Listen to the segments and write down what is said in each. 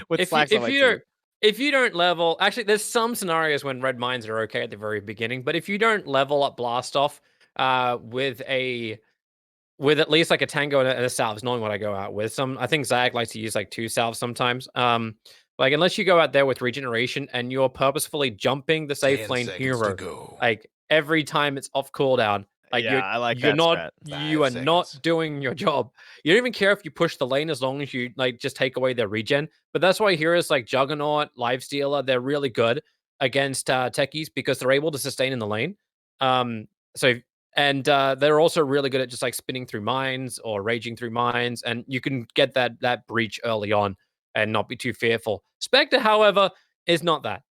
with If you slacks on my team. if you don't level, actually, there's some scenarios when red mines are okay at the very beginning, but if you don't level up blast off with at least like a tango and a salve is normally what I go out with. I think Zag likes to use like two salves sometimes. Like unless you go out there with regeneration and you're purposefully jumping the safe 10 lane seconds to hero, go. like every time it's off cooldown, like Yeah, I like that strat. you 5 are not seconds. doing your job. You don't even care if you push the lane as long as you like just take away their regen. But that's why heroes like Juggernaut, Lifestealer, they're really good against techies because they're able to sustain in the lane. Um, so and they're also really good at just like spinning through mines or raging through mines, and you can get that breach early on and not be too fearful. Spectre, however, is not that.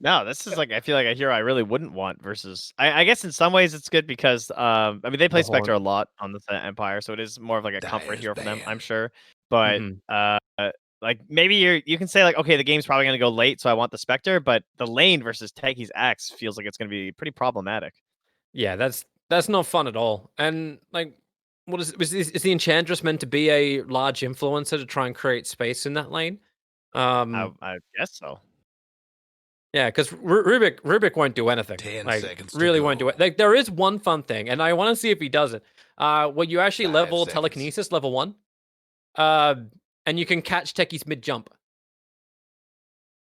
No, this is like I feel like a hero I really wouldn't want versus I guess in some ways it's good because I mean they play The Spectre horn. a lot on the Empire, so it is more of like a comfort Dire's hero for them, I'm banned. sure. But Hmm. like maybe you can say like, okay, the game's probably gonna go late, so I want the Spectre, but the lane versus Techie's Axe feels like it's gonna be pretty problematic. Yeah, that's not fun at all. And like, what is the Enchantress meant to be a large influencer to try and create space in that lane? Um, I guess so. Yeah, because Rubik won't do anything. 10 Like, seconds to really won't do it. go. Like, there is one fun thing, and I want to see if he does it. Where you actually 5 level seconds. telekinesis level 1, uh, and you can catch Techie's mid jump.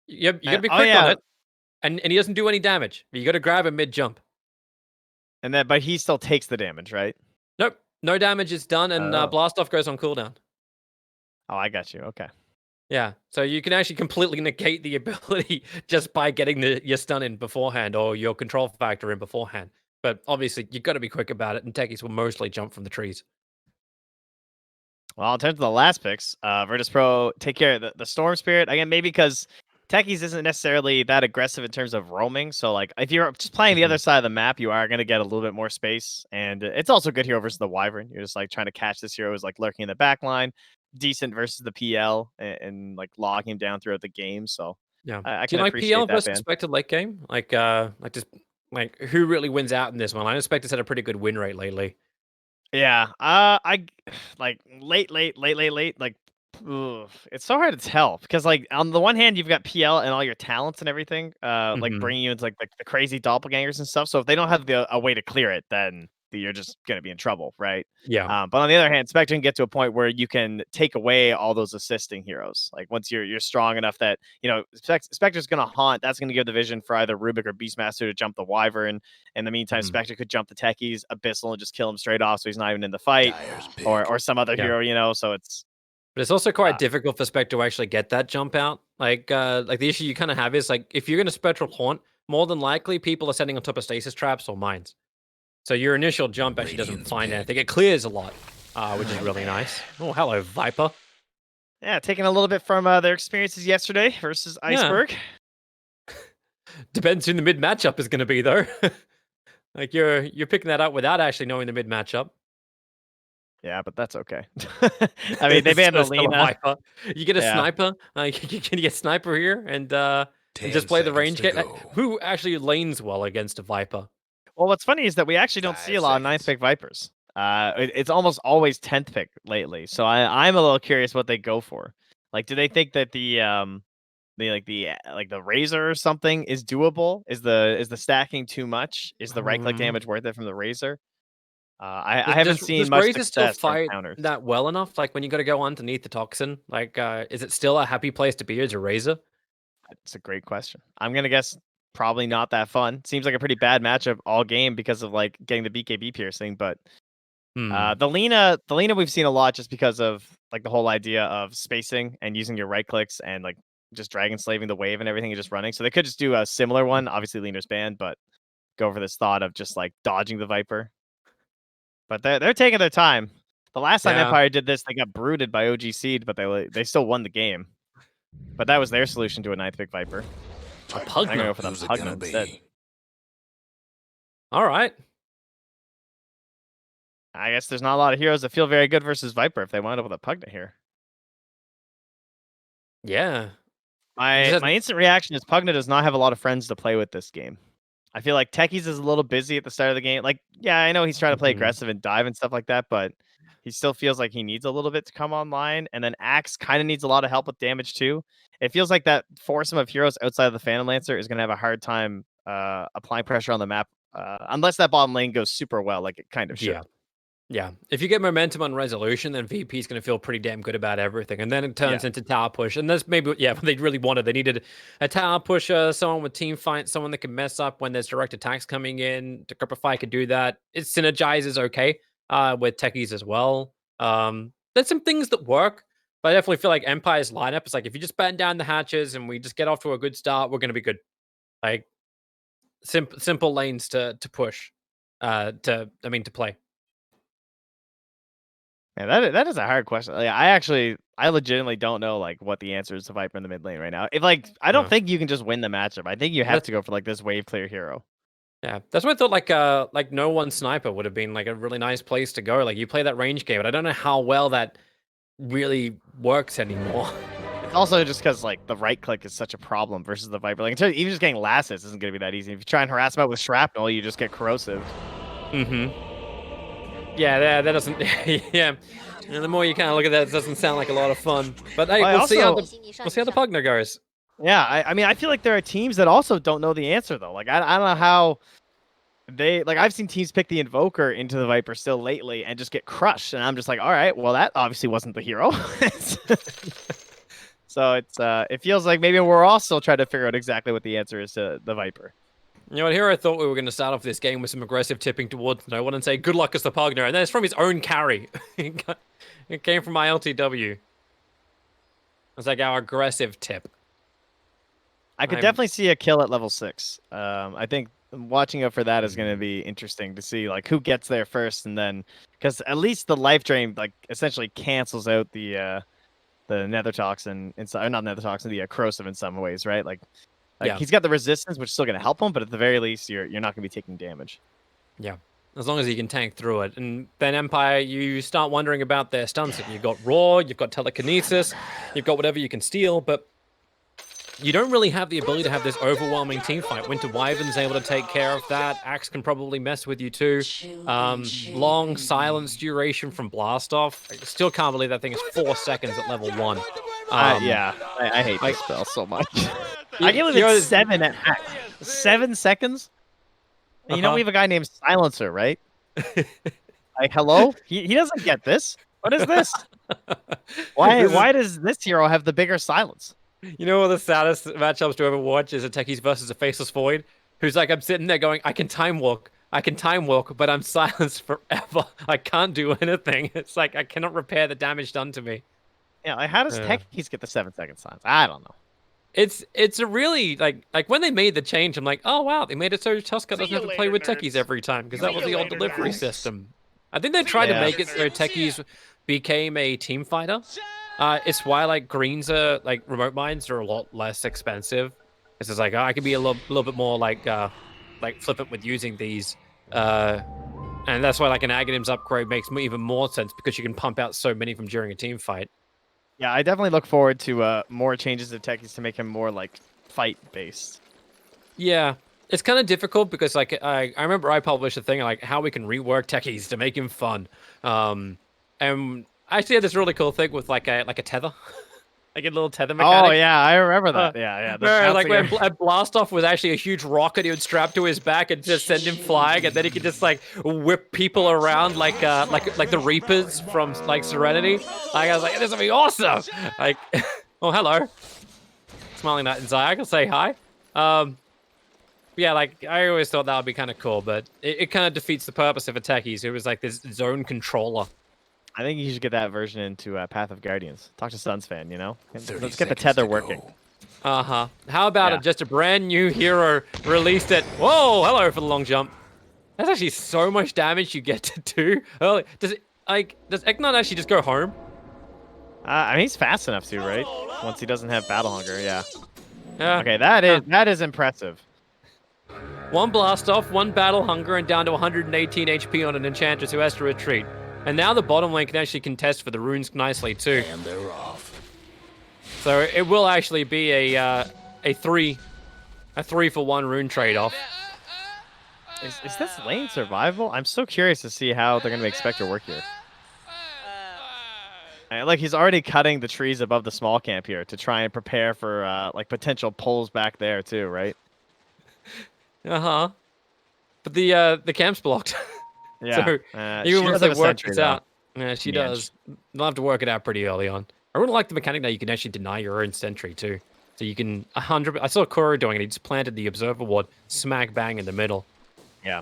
You got to be Oh quick on yeah, it, and he doesn't do any damage. But you got to grab him mid jump. and then but he still takes the damage, right? Nope, no damage is done, and Oh. blast off goes on cooldown. Oh, I got you. Okay. Yeah, so you can actually completely negate the ability just by getting your stun in beforehand or your control factor in beforehand. But obviously, you got to be quick about it, and techies will mostly jump from the trees. Well, in terms of the last picks, Virtus.pro take care of the Storm Spirit again. Maybe because Techies isn't necessarily that aggressive in terms of roaming. So, like, if you're just playing the Mhm. other side of the map, you are going to get a little bit more space, and it's also good hero versus the Wyvern. You're just like trying to catch this hero who's like lurking in the back line, decent versus the PL, and like locking him down throughout the game. So, Yeah. I Do you can like PL appreciate that versus ban. expected late game? Like just like who really wins out in this one? I know Spectre's had a pretty good win rate lately. Yeah, like late, like it's so hard to tell because like on the one hand you've got PL and all your talents and everything, like Mhm. bringing you into like the crazy doppelgangers and stuff. So if they don't have a way to clear it, then you're just gonna be in trouble, right? Yeah. But on the other hand, Spectre can get to a point where you can take away all those assisting heroes. Like once you're strong enough that Spectre's gonna haunt. That's gonna give the vision for either Rubik or Beastmaster to jump the Wyvern. In the meantime, Mhm. Spectre could jump the techies, Abyssal, and just kill him straight off, so he's not even in the fight, Dire's or pick. some other Yeah. hero. So it's But it's also uh, quite difficult for Spectre to actually get that jump out. Like the issue you kind of have is like if you're going to Spectral Haunt, more than likely people are setting on top of stasis traps or mines. So your initial jump actually doesn't Radiant's find anything. pick. It clears a lot, which is I'm really nice. banned. Oh, hello, Viper. yeah, taking a little bit from their experiences yesterday versus Yeah, Iceberg. depends who the mid matchup is going to be though. Like you're picking that up without actually knowing the mid matchup. Yeah, but that's okay. I mean, they It's banned still a Alina. Viper. You get a Yeah, sniper. You can get sniper here and just 10 play the seconds range to game. go. Who actually lanes well against a Viper? well, what's funny is that we actually don't see 5 a lot of ninth seconds. pick Vipers. It's almost always 10th pick lately. So I'm a little curious what they go for. Like, do they think that the razor or something is doable? Is the stacking too much? Is the right click Um, damage worth it from the razor? I haven't seen does much Razor still success from fight counters. that well enough? Like when you got to go underneath the toxin, is it still a happy place to be as a Razor? It's a great question. I'm gonna guess probably not that fun. Seems like a pretty bad matchup all game because of like getting the BKB piercing, but Hmm. the Lena we've seen a lot just because of like the whole idea of spacing and using your right clicks and like just dragon slaving the wave and everything and just running. So they could just do a similar one. Obviously, Lena's banned, but go for this thought of just like dodging the Viper. But they're taking their time. The last time Yeah, Empire did this, they got brooded by OG Seed, but they still won the game. But that was their solution to a ninth pick Viper. a Time to I'm gonna Pugna. go pick. for the Who's it Pugna gonna instead. be? All right. I guess there's not a lot of heroes that feel very good versus Viper if they wind up with a Pugna here. Yeah. It just My hasn't. instant reaction is Pugna does not have a lot of friends to play with this game. I feel like Techies is a little busy at the start of the game. Like, yeah, I know he's trying to play Mhm. aggressive and dive and stuff like that, but He still feels like he needs a little bit to come online, and then Axe kind of needs a lot of help with damage too. It feels like that foursome of heroes outside of the Phantom Lancer is going to have a hard time applying pressure on the map, unless that bottom lane goes super well, like it kind of Yeah. should. Yeah, if you get momentum on resolution, then VP is going to feel pretty damn good about everything, and then it turns Yeah. into tower push, and that's maybe what they really wanted. They needed a tower pusher, someone with team fight, someone that can mess up when there's direct attacks coming in. Decrypify could do that. It synergizes okay with techies as well. There's some things that work, but I definitely feel like Empire's lineup is like if you just batten down the hatches and we just get off to a good start, we're going to be good. Like simple lanes to push, to play. Yeah, that is a hard question. Like, I legitimately don't know like what the answer is to Viper in the mid lane right now. If like I don't think you can just win the matchup. I think you have to go for like this wave clear hero. Yeah, that's why I thought like no one sniper would have been like a really nice place to go. Like you play that range game, but I don't know how well that really works anymore. It's also just because like the right click is such a problem versus the Viper. Like even just getting last hits isn't going to be that easy. If you try and harass him out with shrapnel, you just get corrosive. Yeah, that doesn't. Yeah, and the more you kind of look at that, it doesn't sound like a lot of fun. But hey, Well, we'll see how the Pugner goes. Yeah, I mean, I feel like there are teams that also don't know the answer though. Like I don't know how they like. I've seen teams pick the Invoker into the Viper still lately and just get crushed, and I'm just like, all right, well that obviously wasn't the hero. So it feels like maybe we're all still trying to figure out exactly what the answer is to the Viper. You know what? Here I thought we were going to start off this game with some aggressive tipping towards no one and say good luck as the Pugner, and then it's from his own carry. It came from my LTW. It's like our aggressive tip. I could definitely see a kill at level 6. I think watching out for that is going to be interesting to see like who gets there first, and then because at least the life drain like essentially cancels out the nether toxin inside, or not nether toxin, the corrosive in some ways, right? Like Yeah. he's got the resistance, which is still going to help him, but at the very least, you're not going to be taking damage. Yeah, as long as he can tank through it. And then Empire, you start wondering about their stunts. You've got Raw, you've got Telekinesis, you've got whatever you can steal, but you don't really have the ability to have this overwhelming team fight. Winter Wyvern's able to take care of that. Axe can probably mess with you too. Long silence duration from Blast Off. I still can't believe that thing is 4 seconds at level 1. Yeah, I hate this spell so much. I can't believe it's 7 at max. 7 seconds? And you know we have a guy named Silencer, right? Like, hello? He doesn't get this. What is this? Why does this hero have the bigger silence? You know what the saddest matchups to ever watch is a Techies versus a Faceless Void, who's like, I'm sitting there going, I can time walk, but I'm silenced forever. I can't do anything. It's like, I cannot repair the damage done to me. Yeah, like how does Techies get the 7-second silence? I don't know. It's a really like when they made the change, I'm like, oh wow, they made it so Tusker doesn't have to play with Techies every time, because that was the old delivery system. I think they tried to make it so Techies became a team fighter. It's why like greens are like remote mines are a lot less expensive. It's just like I could be a little bit more like flippant with using these, and that's why like an Aghanim's upgrade makes even more sense, because you can pump out so many from during a team fight. Yeah, I definitely look forward to more changes to Techies to make him more like fight based. Yeah, it's kind of difficult because like I remember I published a thing like how we can rework Techies to make him fun, and I actually had this really cool thing with like a tether. Like a little tether mechanic. Oh yeah, I remember that. Yeah. Like when Blast Off was actually a huge rocket he would strap to his back and just send him flying, and then he could just like whip people around like the Reapers from like Serenity. Like I was like, this would be awesome. Like, oh hello, Smiling Knight and Zayag, I'll say hi. Yeah, like I always thought that would be kind of cool, but it kind of defeats the purpose of a Techies. It was like this zone controller. I think you should get that version into Path of Guardians. Talk to Suns fan, you know? Let's get the tether working. Uh-huh. How about just a brand new hero released it? Whoa, hello for the long jump. That's actually so much damage you get to do. Oh, does Eknot actually just go home? I mean, he's fast enough to, right? Once he doesn't have Battle Hunger, yeah. Yeah. Okay, that is impressive. 1 Blast Off, 1 Battle Hunger, and down to 118 HP on an Enchantress who has to retreat. And now the bottom lane can actually contest for the runes nicely too. And they're off. So it will actually be a 3-for-1 rune trade-off. Is this lane survival? I'm so curious to see how they're going to make Spectre work here. And, like he's already cutting the trees above the small camp here to try and prepare for like potential pulls back there too, right? Uh-huh. But the camp's blocked. Yeah. So even She once does they have a worked sentry this though. out, yeah, she Yeah. does. They'll have to work it out pretty early on. I really like the mechanic that you can actually deny your own sentry too. So you can 100. I saw Kuro doing it. He just planted the observer ward smack bang in the middle. Yeah.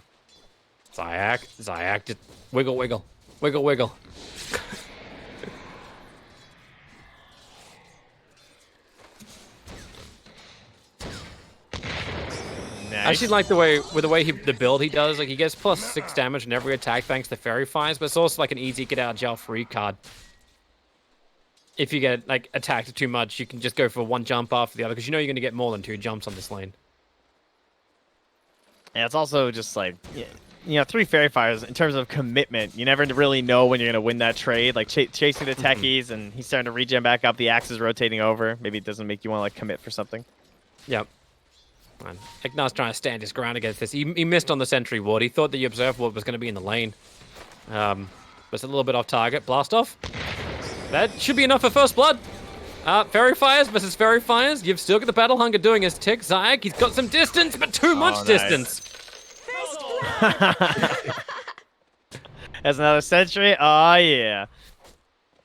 Zyak, just wiggle, wiggle, wiggle, wiggle. I actually Nice. like the way the build he does. Like he gets +6 damage in every attack thanks to fairy fires, but it's also like an easy get out of jail free card. If you get like attacked too much, you can just go for one jump after the other because you know you're going to get more than 2 jumps on this lane. And it's also just like, you know, 3 fairy fires in terms of commitment. You never really know when you're going to win that trade. Like chasing the techies and he's starting to regen back up. The axe is rotating over. Maybe it doesn't make you want to like commit for something. Yep. Man, Ignat's trying to stand his ground against this. He missed on the sentry ward. He thought the observer ward was going to be in the lane. But it's a little bit off target. Blast off. That should be enough for first blood. Fairy Fires versus Fairy Fires. You've still got the Battle Hunger doing his tick. Zyak, he's got some distance, but too much distance. Has another sentry. Oh, yeah.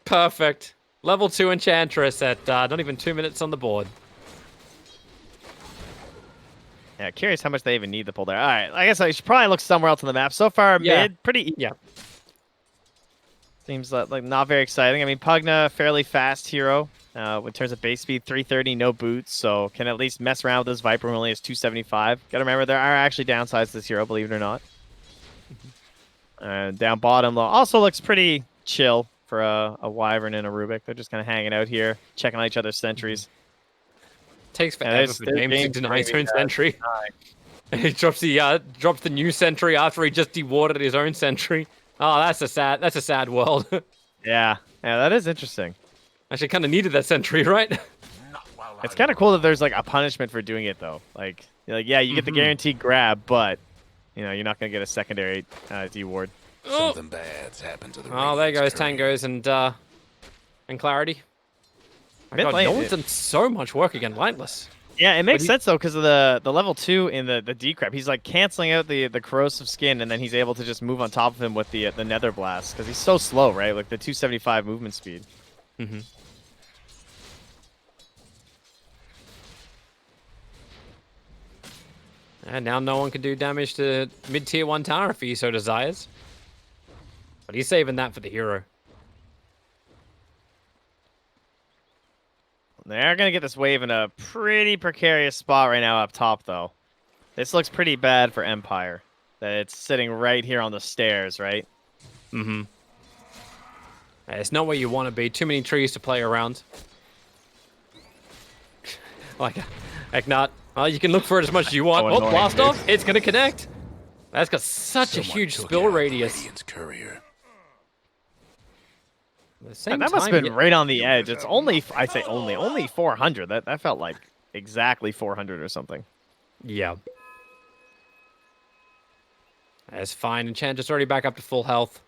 Perfect. Level 2 Enchantress at not even 2 minutes on the board. Yeah, curious how much they even need to pull there. All right, I guess I should probably look somewhere else on the map. So far, mid, pretty. Yeah. Seems like not very exciting. I mean, Pugna, fairly fast hero. In terms of base speed, 330, no boots, so can at least mess around with this Viper who only has 275. Gotta remember, there are actually downsides to this hero, believe it or not. Down bottom, also looks pretty chill for a Wyvern and a Rubik. They're just kind of hanging out here, checking on each other's sentries. Takes forever for James to deny his own sentry. He drops the new sentry after he just dewarded his own sentry. Oh, that's a sad world. Yeah, that is interesting. Actually, kind of needed that sentry, right? It's kind of cool that there's like a punishment for doing it though. Like yeah, you get the guaranteed grab, but you know you're not gonna get a secondary deward. Something bad's happened to the Oh, there goes Tangos and Clarity. My God, no one's done so much work again, Lightless. Yeah, it makes sense though because of the level 2 in the decrep. He's like canceling out the corrosive skin, and then he's able to just move on top of him with the nether blast because he's so slow, right? Like the 275 movement speed. And now no one can do damage to mid-tier 1 tower if he so desires. But he's saving that for the hero. They're going to get this wave in a pretty precarious spot right now up top, though. This looks pretty bad for Empire. That it's sitting right here on the stairs, right? It's not where you want to be. Too many trees to play around. Like not. Well, you can look for it as much as you want. Oh, blast off. It's going to connect. That's got such a huge spill radius. Courier. That must have been right on the edge. It's only, I say only 400. That felt like exactly 400 or something. Yeah. That's fine. Enchantress already back up to full health.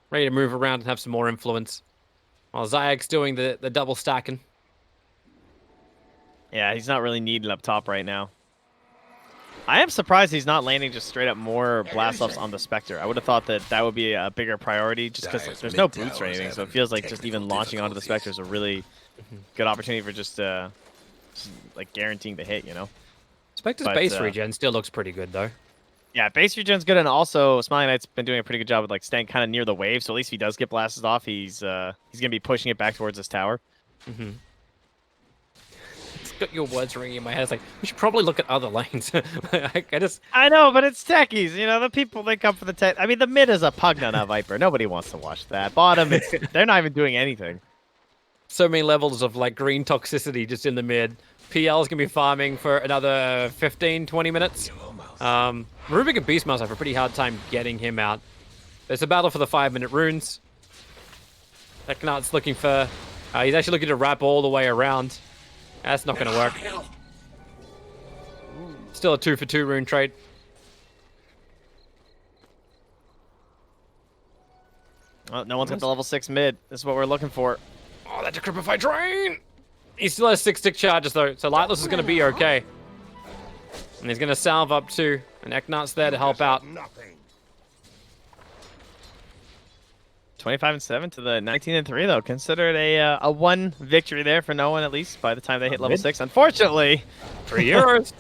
Ready to move around and have some more influence. While Zyak's doing the double stacking. Yeah, he's not really needed up top right now. I am surprised he's not landing just straight up more blast offs on the Spectre. I would have thought that would be a bigger priority just because there's no boots or anything. So it feels like just even launching onto the Spectre is a really good opportunity for just like guaranteeing the hit, you know? Spectre's base regen still looks pretty good though. Yeah, base regen's good, and also Smiling Knight's been doing a pretty good job with like staying kind of near the wave. So at least if he does get blasted off, he's gonna be pushing it back towards this tower. It's got your words ringing in my head. It's like we should probably look at other lanes. I know, but it's techies. You know, the people they come for the tech. I mean, the mid is a Pugna, not Viper. Nobody wants to watch that. Bottom, they're not even doing anything. So many levels of like green toxicity just in the mid. PL's gonna be farming for another 15, 20 minutes. Rubik and Beastmaster have a pretty hard time getting him out. There's a battle for the 5-minute runes. Eknat's looking for... he's actually looking to wrap all the way around. That's not going to work. Still a 2-for-2 rune trade. Well, no one's got the level 6 mid. This is what we're looking for. Oh, that Decrepify drain! He still has 6 stick charges though, so Lightless is going to be okay. And he's going to salve up too, and Eknar's there to help out. 25-7 to the 19-3 though. Considered a 1 victory there for no one at least by the time they hit level 6. Unfortunately, 3 euros.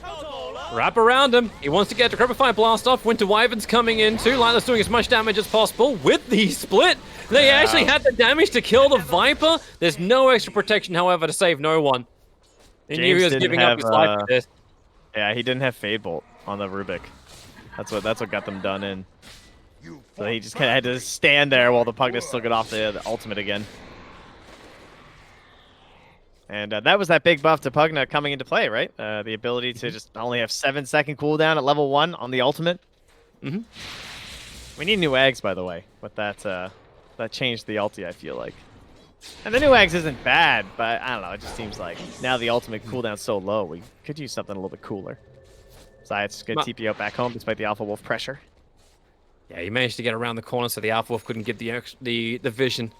Wrap around him. He wants to get Decrepify blast off. Winter Wyvern's coming in too. Lightless doing as much damage as possible with the split. They actually had the damage to kill the Viper. There's no extra protection, however, to save no one. He knew he was giving up his life for this. Yeah, he didn't have Fade Bolt on the Rubik. That's what got them done in. So he just kind of had to stand there while the Pugna still got off the ultimate again. And that was that big buff to Pugna coming into play, right? The ability to just only have 7-second cooldown at level 1 on the ultimate. Mm-hmm. We need new eggs, by the way, with that that changed the ulti, I feel like. And the new eggs isn't bad, but I don't know, it just seems like now the ultimate cooldown's so low, we could use something a little bit cooler. Besides, good TP out back home despite the Alpha Wolf pressure. Yeah, he managed to get around the corner so the Alpha Wolf couldn't get the vision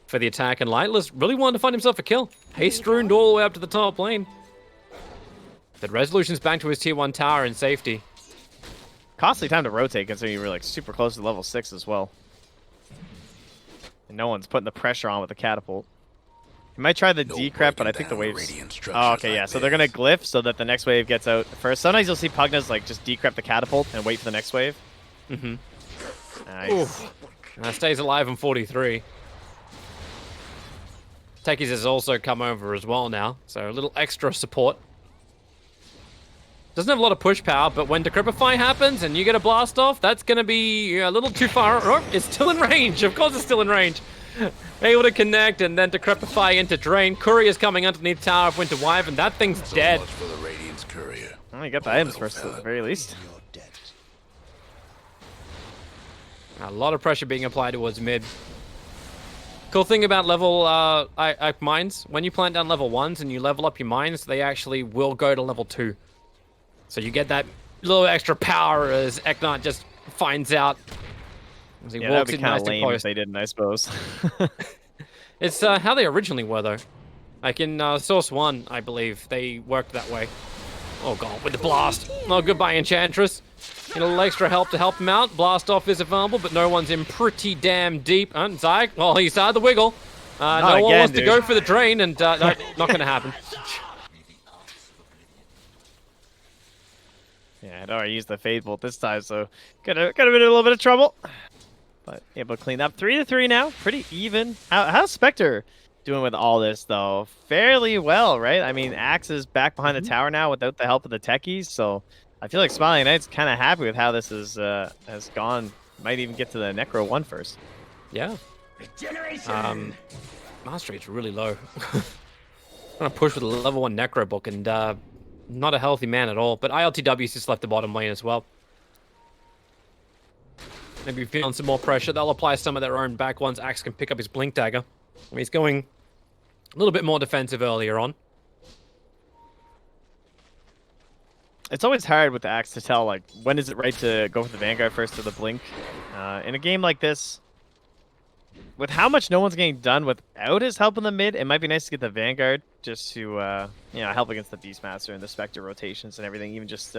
for the attack, and Lightless really wanted to find himself a kill. Haste runed all the way up to the top lane. But Resolution's back to his tier 1 tower in safety. Costly time to rotate considering you were like super close to level 6 as well. And no one's putting the pressure on with the catapult. You might try the decrep, but I think the waves... Oh, okay, yeah. So they're going to glyph so that the next wave gets out first. Sometimes you'll see Pugnas like just decrep the catapult and wait for the next wave. Mm-hmm. Nice. And that stays alive in 43. Techies has also come over as well now, so a little extra support. Doesn't have a lot of push power, but when Decrepify happens and you get a blast off, that's going to be a little too far. Oh, it's still in range. Of course it's still in range. Able to connect and then Decrepify into drain. Courier's coming underneath Tower of Winter Wyvern. That thing's dead. For the Radiant's courier. Well, you got the items first at the very least. A lot of pressure being applied towards mid. Cool thing about level mines, when you plant down level 1s and you level up your mines, they actually will go to level 2. So you get that little extra power as Eknar just finds out as he walks in nice and close. If they didn't, I suppose. It's how they originally were, though. Like in Source 1, I believe, they worked that way. Oh god, with the blast. Oh, goodbye, Enchantress. Get a little extra help to help him out. Blast off is available, but no one's in pretty damn deep. Zyke, well, he started the wiggle. No one wants to go for the drain, and no, not going to happen. Yeah, I'd already used the Fade Bolt this time, so could have been in a little bit of trouble. But able to clean up 3-3 now. Pretty even. How's Spectre doing with all this, though? Fairly well, right? I mean, Axe is back behind the tower now without the help of the techies, so I feel like Smiling Knight's kind of happy with how this is, has gone. Might even get to the Necro 1 first. Yeah. Mastery is really low. I'm going to push with a level 1 Necro book, and not a healthy man at all. But ILTW's just left the bottom lane as well. Maybe feeling some more pressure. They'll apply some of their own back once Axe can pick up his Blink Dagger. I mean, he's going a little bit more defensive earlier on. It's always hard with the Axe to tell, like, when is it right to go for the Vanguard first or the Blink. In a game like this, with how much no one's getting done without his help in the mid, it might be nice to get the Vanguard just to, you know, help against the Beastmaster and the Spectre rotations and everything. Even just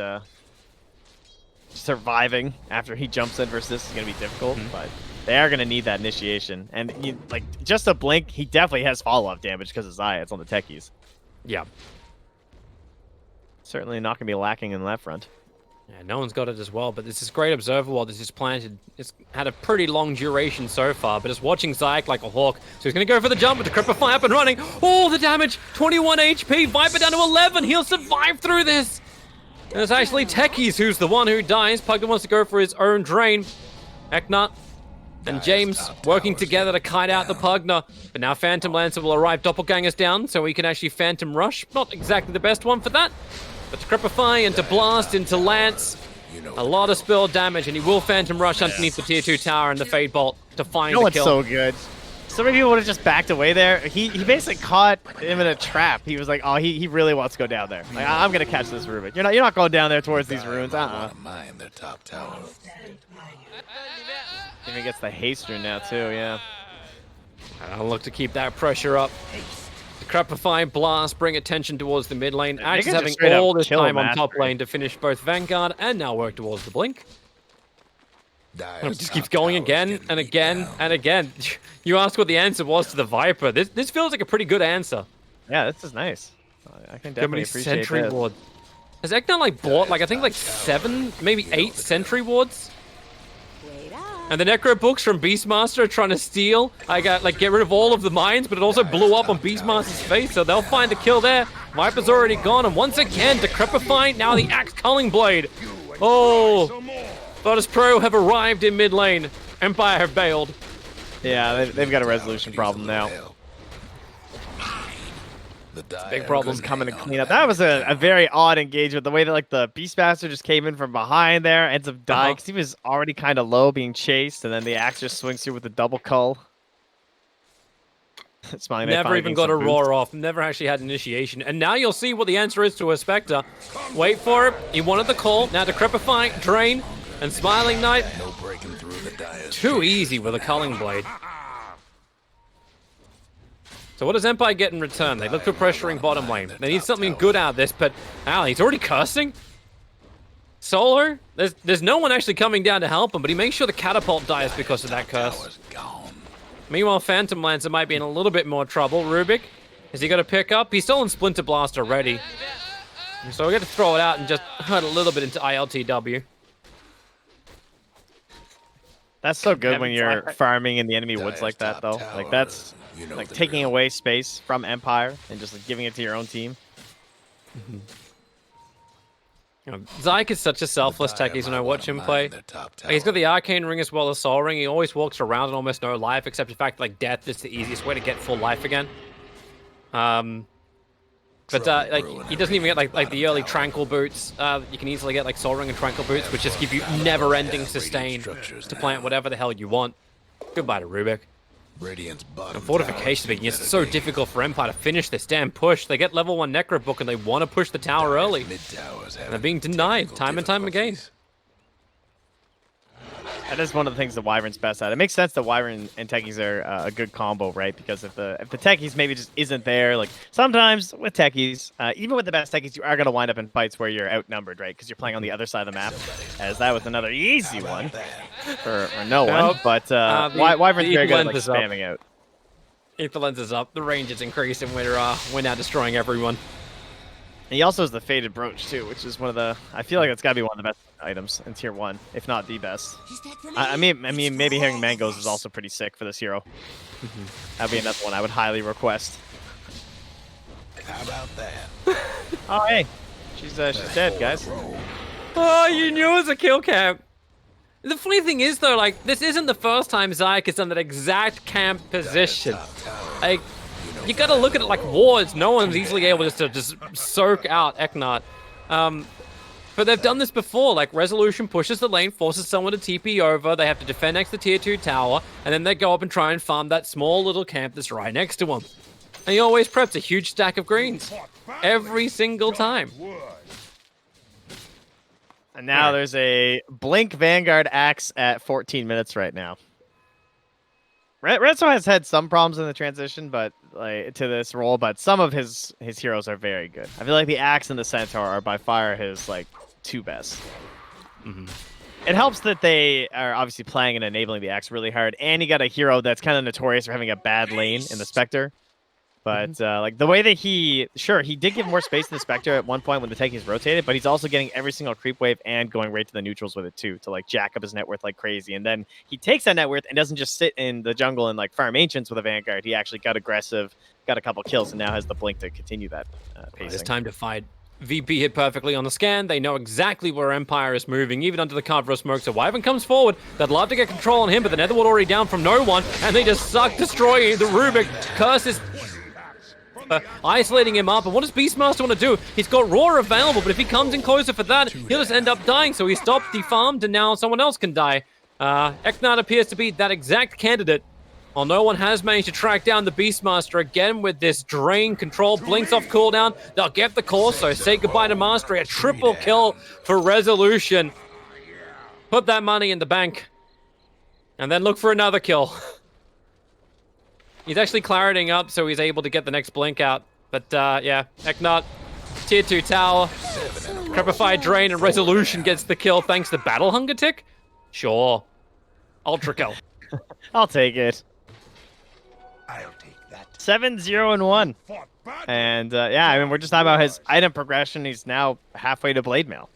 surviving after he jumps in versus this is going to be difficult, but they are going to need that initiation. And, like, just a Blink, he definitely has follow-up damage because of Xayah. It's on the techies. Yeah. Certainly not going to be lacking in that front. Yeah, no one's got it as well, but this is great observer while this is planted. It's had a pretty long duration so far, but it's watching Zyke like a hawk. So he's going to go for the jump with the Decrepify up and running. Oh, the damage! 21 HP, Viper down to 11. He'll survive through this. And it's actually Techies who's the one who dies. Pugna wants to go for his own drain. Eknar and James working together to kite out the Pugna. But now Phantom Lancer will arrive Doppelganger's down, so he can actually Phantom Rush. Not exactly the best one for that. But Decrepify into Blast, into Lance. A lot of spill damage, and he will Phantom Rush underneath the tier 2 tower and the Fade Bolt to find the kill. So good. So many people would have just backed away there. He basically caught him in a trap. He was like, oh, he really wants to go down there. Like, I'm gonna catch this Rubik. You're not going down there towards these runes. Mine their top tower. Even gets the haste rune now too. Yeah. I'll look to keep that pressure up. The Crepifying Blast bring attention towards the mid lane. Axe is having all this time on top lane to finish both Vanguard and now work towards the Blink. It just keeps going again and again and again. You asked what the answer was to the Viper. This feels like a pretty good answer. Yeah, this is nice. I can definitely appreciate sentry this. ward. Has Eknar like bought like I think like 7, maybe 8 sentry wards? And the Necro books from Beastmaster are trying to steal. I got like get rid of all of the mines, but it also blew up on Beastmaster's face, so they'll find a kill there. Viper's already gone, and once again, Decrepifying now the Axe Culling Blade. Oh, Virtus.pro have arrived in mid lane. Empire have bailed. Yeah, they've got a resolution problem now. Big problems coming to clean up. That was a very odd engagement. The way that like the Beastmaster just came in from behind there, ends up dying because he was already kind of low, being chased, and then the Axe just swings through with a double cull. Smiling never even got a roar off. Never actually had initiation. And now you'll see what the answer is to a Spectre. Wait for it. He wanted the call. Now Decrepifying, Drain, and Smiling Knight. Too easy with a Culling Blade. So what does Empire get in return? They look for pressuring bottom lane. They need something good out of this, but Al, he's already cursing? Solo? There's no one actually coming down to help him, but he makes sure the catapult dies because of that curse. Meanwhile, Phantom Lancer might be in a little bit more trouble. Rubik, is he going to pick up? He's still in Splinter Blast already. So we got to throw it out and just hurt a little bit into ILTW. That's so good when you're farming in the enemy woods like that, though. Like, that's like taking away space from Empire and just like giving it to your own team. You know, Zyke is such a selfless techie when I watch him play. He's got the Arcane Ring as well as Soul Ring. He always walks around with almost no life, except the fact like death is the easiest way to get full life again. But like he doesn't even get like the early Tranquil boots. You can easily get like Soul Ring and Tranquil boots, which just give you never-ending sustain to plant whatever the hell you want. Goodbye to Rubik. And fortification speaking, it's so difficult for Empire to finish this damn push. They get level 1 Necro book and they want to push the tower early. And they're being denied time and time again. That is one of the things the Wyvern's best at. It makes sense that Wyvern and Techies are a good combo, right? Because if the Techies maybe just isn't there, like sometimes with Techies, even with the best Techies, you are going to wind up in fights where you're outnumbered, right? Because you're playing on the other side of the map, as that was another easy one for no one. But Wyvern's very good at like spamming out. Ether Lens is up. The range is increasing. We're now destroying everyone. And he also has the Faded Brooch, too, which is one of the... I feel like it's got to be one of the best items in Tier 1, if not the best. I mean, maybe having Mangoes is also pretty sick for this hero. That'd be another one I would highly request. How about that? Oh, hey. She's dead, guys. Oh, you knew it was a kill camp. The funny thing is, though, like, this isn't the first time Zyke is in that exact camp position. Like... You gotta look at it like wards. No one's easily able to just soak out Eknat. But they've done this before. Like, Resolution pushes the lane, forces someone to TP over. They have to defend next to Tier 2 tower. And then they go up and try and farm that small little camp that's right next to him. And he always preps a huge stack of greens. Every single time. And now there's a Blink Vanguard Axe at 14 minutes right now. Redstone has had some problems in the transition, but like to this role, but some of his heroes are very good. I feel like the Axe and the Centaur are by far his like 2 best. It helps that they are obviously playing and enabling the Axe really hard, and he got a hero that's kind of notorious for having a bad lane in the Spectre. But like the way that he did give more space to the Spectre at one point when the Techies rotated, but he's also getting every single creep wave and going right to the neutrals with it too, to like jack up his net worth like crazy. And then he takes that net worth and doesn't just sit in the jungle and like farm ancients with a Vanguard. He actually got aggressive, got a couple kills, and now has the blink to continue that pacing. It's time to fight. VP hit perfectly on the scan. They know exactly where Empire is moving, even under the cover of smoke. So Wyvern comes forward. They'd love to get control on him, but the Netherworld already down from no one, and they just suck, destroy the Rubik. Curse is isolating him up. And what does Beastmaster want to do? He's got Roar available, but if he comes in closer for that, he'll just end up dying. So he stopped, defarmed, and now someone else can die. Eknat appears to be that exact candidate. While no one has managed to track down the Beastmaster again with this drain control, blinks off cooldown. They'll get the core, so say goodbye to Mastery. A triple kill for Resolution. Put that money in the bank. And then look for another kill. He's actually claritying up, so he's able to get the next blink out. But yeah, Eknot, tier 2 tower, Crepify Drain, and Resolution gets the kill thanks to Battle Hunger tick? Sure. Ultra kill. I'll take it. I'll take that. 7-0-1. And yeah, I mean, we're just talking about his item progression. He's now halfway to Blade Mail.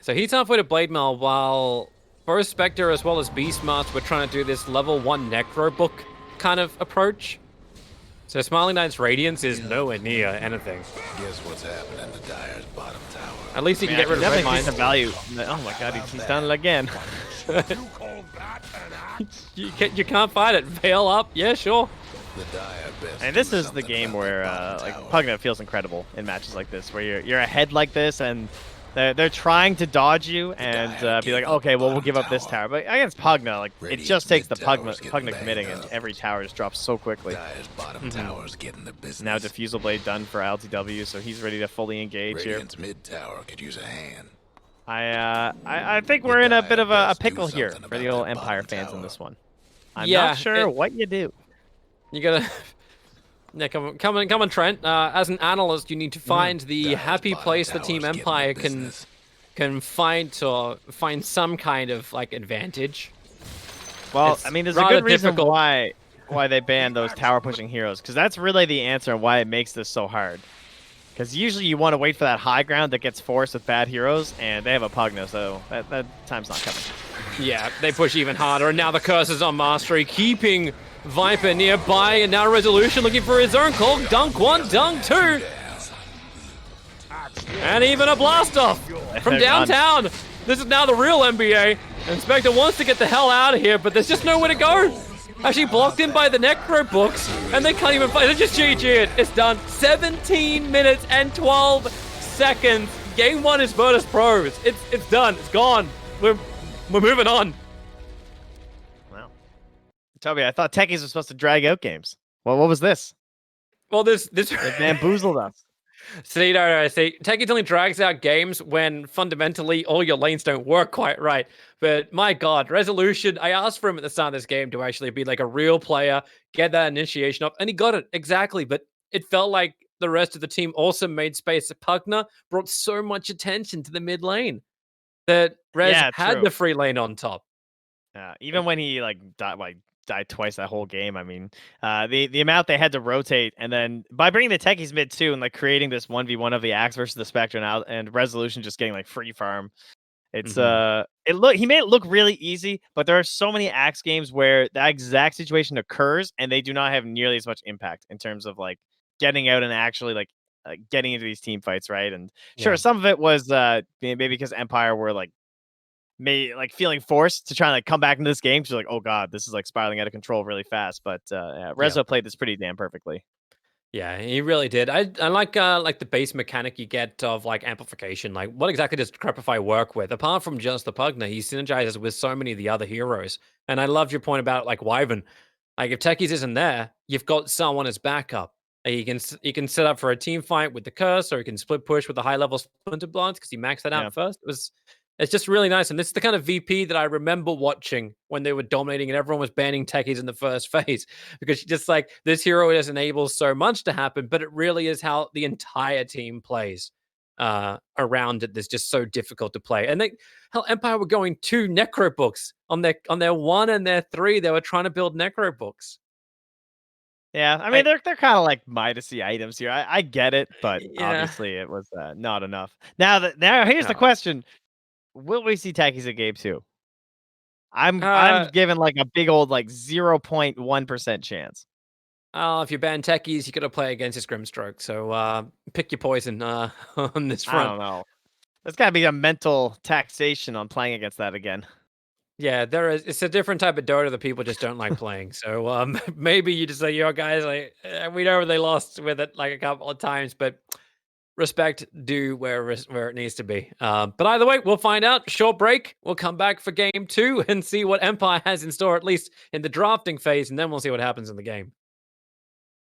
So he's halfway to Blade Mail while both Spectre as well as Beastmaster were trying to do this level 1 Necro book kind of approach. So Smiling Knight's Radiance is nowhere near anything. Guess what's happening to Dyer's bottom tower? At least he can get rid of Red definitely Mines. some value. Oh my god, he's done it again. You call that an axe? You can't fight it. Veil up. Yeah, sure. The Dyer best And this do is the something game about where that bottom like tower. Pugna feels incredible in matches like this, where you're ahead like this and they're trying to dodge you and be like, okay, well, we'll give up this tower. But against Pugna, like it just takes the Pugna committing, and every tower just drops so quickly. Dyer's bottom tower's getting the business. Now Diffusal Blade done for LTW, so he's ready to fully engage here. Radiant's mid tower could use a hand. I think we're in a bit of a pickle here for the old Empire fans in this one. I'm not sure what you do. You gotta. Yeah, come on, Trent. As an analyst, you need to find the Dyer's happy bottom place the tower's Team getting the Empire business. can find some kind of like advantage. Well, It's I mean, there's a rather good reason difficult. why they banned those tower pushing heroes, because that's really the answer and why it makes this so hard. Because usually you want to wait for that high ground that gets forced with bad heroes, and they have a Pugna, so that time's not coming. Yeah, they push even harder, and now the curse is on Mastery, keeping Viper nearby, and now Resolution looking for his own call. Dunk 1, dunk 2. And even a blast off from They're done. downtown. This is now the real NBA. And Spectre wants to get the hell out of here, but there's just nowhere to go. Actually blocked in by the Necro books, and they can't even play. They're just GG'd. It's done. 17 minutes and 12 seconds. Game 1 is Virtus.pro. It's done. It's gone. We're moving on. Wow. Toby, I thought techies were supposed to drag out games. Well, what was this? Well, this They bamboozled us. See, no, see, Techies only drags out games when fundamentally all your lanes don't work quite right. But my God, Resolution, I asked for him at the start of this game to actually be like a real player, get that initiation up, and he got it, exactly. But it felt like the rest of the team also made space. Pugna brought so much attention to the mid lane that Rez Yeah, had true. the free lane on top. Even when he died twice that whole game. I mean, the amount they had to rotate, and then by bringing the techies mid too, and like creating this 1v1 of the Axe versus the Spectre and Resolution just getting like free farm. It's he made it look really easy, but there are so many Axe games where that exact situation occurs, and they do not have nearly as much impact in terms of like getting out and actually like getting into these team fights, right? And sure, Yeah. some of it was maybe because Empire were like feeling forced to try and like come back into this game. She's like, oh god, this is like spiraling out of control really fast. But yeah, Rezo played this pretty damn perfectly. Yeah, he really did. I like the base mechanic you get of like amplification. Like, what exactly does Crepify work with? Apart from just the Pugna, he synergizes with so many of the other heroes. And I loved your point about like Wyvern. Like, if Techies isn't there, you've got someone as backup. You can set up for a team fight with the curse, or you can split push with the high level splinter blast because you maxed that out Yeah. first. It's just really nice, and this is the kind of VP that I remember watching when they were dominating and everyone was banning techies in the first phase, because just like this hero just enables so much to happen, but it really is how the entire team plays around it. That's just so difficult to play. And hell, Empire were going 2 Necro books on their 1 and their 3. They were trying to build Necro books. Yeah, I mean they're kind of like Midasy items here. I get it, but Yeah. obviously it was not enough. Now here's the No. question: will we see techies at game 2? I'm Uh, giving like a big old like 0.1% chance. if you ban techies, you got to play against his Grimstroke. So pick your poison on this I front. don't know. There's got to be a mental taxation on playing against that again. Yeah, there is. It's a different type of Dota that people just don't like playing. So maybe you just say, yo, guys, like we know they lost with it like a couple of times, but respect due where it needs to be. But either way, we'll find out. Short break. We'll come back for game 2 and see what Empire has in store, at least in the drafting phase, and then we'll see what happens in the game.